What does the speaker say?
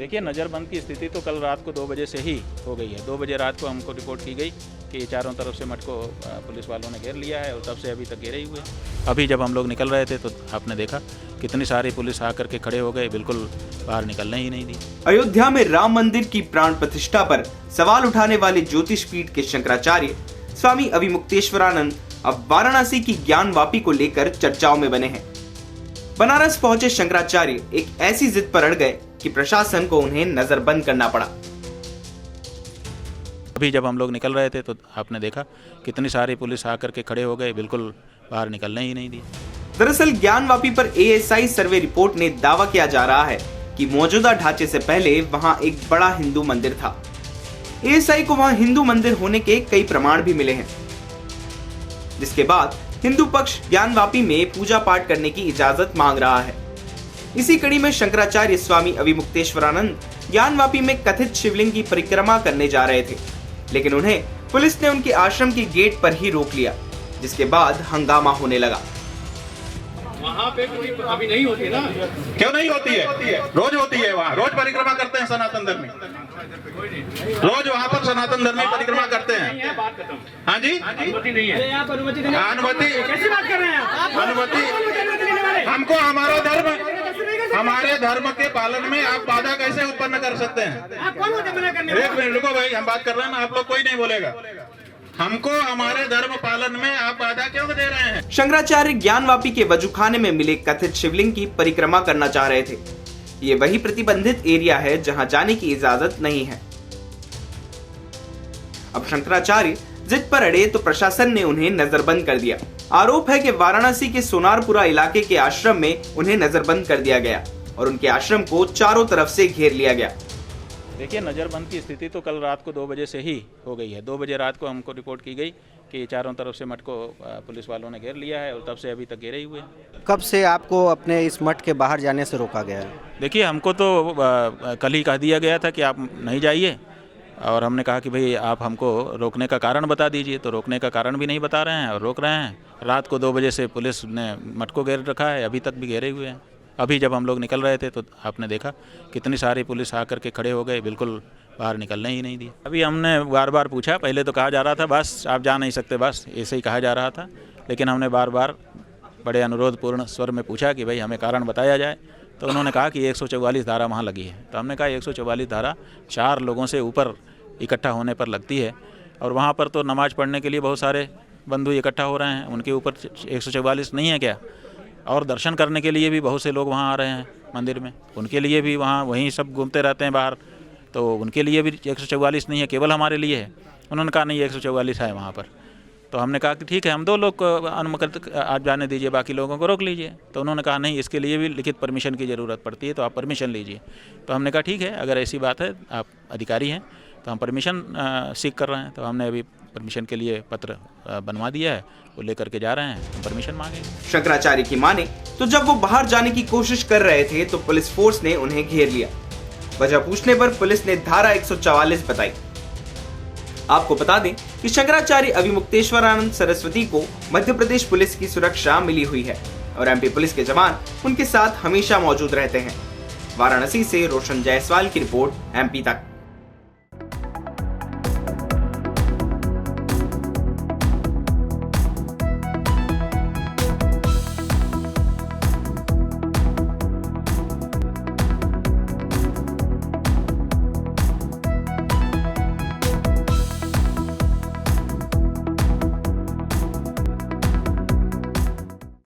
देखिए, नज़रबंद की स्थिति तो कल रात को 2 बजे से ही हो गई है। 2 बजे रात को हमको रिपोर्ट की गई कि चारों तरफ से मठ को पुलिस वालों ने घेर लिया है और तब से अभी तक घेरे ही हुए। अभी जब हम लोग निकल रहे थे तो आपने देखा कितनी सारी पुलिस आकर के खड़े हो गए, बिल्कुल बाहर निकलने ही नहीं दी। अयोध्या में राम मंदिर की प्राण प्रतिष्ठा पर सवाल उठाने वाले ज्योतिष पीठ के शंकराचार्य स्वामी अविमुक्तेश्वरानंद अब वाराणसी की ज्ञान वापी को लेकर चर्चाओं में बने हैं। बनारस पहुंचे शंकराचार्य एक ऐसी जिद पर अड़ गए कि प्रशासन को उन्हें नजरबंद करना पड़ा। अभी जब हम लोग निकल रहे थे तो आपने देखा कितनी सारी पुलिस आकर के खड़े हो गए, बिल्कुल बाहर निकलने ही नहीं दी। दरअसल ज्ञान वापी पर एएसआई सर्वे रिपोर्ट ने दावा किया जा रहा है कि मौजूदा ढांचे से पहले वहां एक बड़ा हिंदू मंदिर था। एएसआई को वहां हिंदू मंदिर होने के कई प्रमाण भी मिले हैं, जिसके बाद हिंदू पक्ष ज्ञान वापी में पूजा पाठ करने की इजाजत मांग रहा है। इसी कड़ी में शंकराचार्य स्वामी अविमुक्तेश्वरानंद ज्ञान वापी में कथित शिवलिंग की परिक्रमा करने जा रहे थे, लेकिन उन्हें पुलिस ने उनके आश्रम के गेट पर ही रोक लिया, जिसके बाद हंगामा होने लगा। वहाँ पे कोई अभी नहीं होती ना? क्यों नहीं होती है? रोज होती है, वहाँ रोज परिक्रमा करते हैं सनातन धर्मी, रोज वहाँ पर सनातन धर्मी परिक्रमा करते हैं। बात खत्म। हाँ जी, अनुमति नहीं है। आप अनुमति नहीं, अनुमति कैसी बात कर रहे हैं आप? अनुमति हमको हमारे धर्म के पालन में आप बाधा कैसे उत्पन्न कर सकते हैं? आप कौन होते मना करने? एक मिनट रुको भाई, हम बात कर रहे हैं ना, आप लोग कोई नहीं बोलेगा। हमको हमारे धर्म पालन में आप बाधा क्यों दे रहे हैं? शंकराचार्य ज्ञानवापी के वजूखाने में मिले कथित शिवलिंग की परिक्रमा करना चाह रहे थे। ये वही प्रतिबंधित एरिया है जहां जाने की इजाजत नहीं है। अब शंकराचार्य जिद पर अड़े तो प्रशासन ने उन्हें नजरबंद कर दिया। आरोप है कि वाराणसी के सोनारपुरा इलाके के आश्रम में उन्हें नजरबंद कर दिया गया और उनके आश्रम को चारों तरफ से घेर लिया गया। देखिए, नज़रबंद की स्थिति तो कल रात को 2 बजे से ही हो गई है। 2 बजे रात को हमको रिपोर्ट की गई कि चारों तरफ से मठ को पुलिस वालों ने घेर लिया है और तब से अभी तक घेरे ही हुए हैं। कब से आपको अपने इस मठ के बाहर जाने से रोका गया है? देखिए, हमको तो कल ही कह दिया गया था कि आप नहीं जाइए, और हमने कहा कि भाई आप हमको रोकने का कारण बता दीजिए, तो रोकने का कारण भी नहीं बता रहे हैं और रोक रहे हैं। रात को 2 बजे से पुलिस ने मठ को घेर रखा है, अभी तक भी घेरे हुए हैं। अभी जब हम लोग निकल रहे थे तो आपने देखा कितनी सारी पुलिस आकर के खड़े हो गए, बिल्कुल बाहर निकलने ही नहीं दी। अभी हमने बार बार पूछा, पहले तो कहा जा रहा था बस आप जा नहीं सकते, बस ऐसे ही कहा जा रहा था, लेकिन हमने बार बार बड़े अनुरोधपूर्ण स्वर में पूछा कि भाई हमें कारण बताया जाए, तो उन्होंने कहा कि 144 धारा वहाँ लगी है। तो हमने कहा 144 धारा 4 लोगों से ऊपर इकट्ठा होने पर लगती है, और वहाँ पर तो नमाज़ पढ़ने के लिए बहुत सारे बंधु इकट्ठा हो रहे हैं, उनके ऊपर 144 नहीं है क्या? और दर्शन करने के लिए भी बहुत से लोग वहाँ आ रहे हैं मंदिर में, उनके लिए भी वहाँ वहीं सब घूमते रहते हैं बाहर, तो उनके लिए भी 144 नहीं है, केवल हमारे लिए है। उन्होंने कहा नहीं 144 है वहाँ पर। तो हमने कहा कि ठीक है, हम 2 लोग को अनुमति आज जाने दीजिए, बाकी लोगों को रोक लीजिए। तो उन्होंने कहा नहीं, इसके लिए भी लिखित परमिशन की ज़रूरत पड़ती है, तो आप परमिशन लीजिए। तो हमने कहा ठीक है, अगर ऐसी बात है, आप अधिकारी हैं, तो हम परमिशन सीख कर रहे हैं। तो हमने अभी परमिशन के लिए पत्र बनवा दिया है, वो लेकर के जा रहे हैं, परमिशन मांगे। शंकराचार्य की माने तो जब वो बाहर जाने की कोशिश कर रहे थे तो पुलिस फोर्स ने उन्हें घेर लिया। वजह पूछने पर पुलिस ने धारा 144 बताई। आपको बता दें कि शंकराचार्य अविमुक्तेश्वरानंद सरस्वती को मध्य प्रदेश पुलिस की सुरक्षा मिली हुई है और एमपी पुलिस के जवान उनके साथ हमेशा मौजूद रहते हैं। वाराणसी से रोशन जायसवाल की रिपोर्ट, एमपी तक।